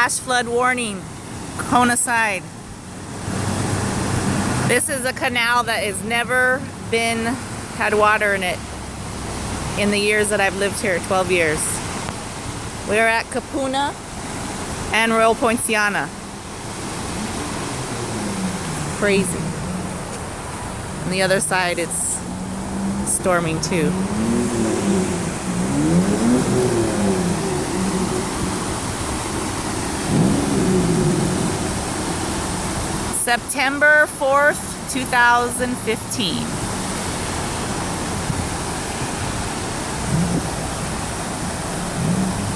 flash flood warning, Kona side. This is a canal that has never had water in it in the years that I've lived here, 12 years. We're at Kupuna and poinciana. Crazy. On the other side, it's storming too. September 4th, 2015.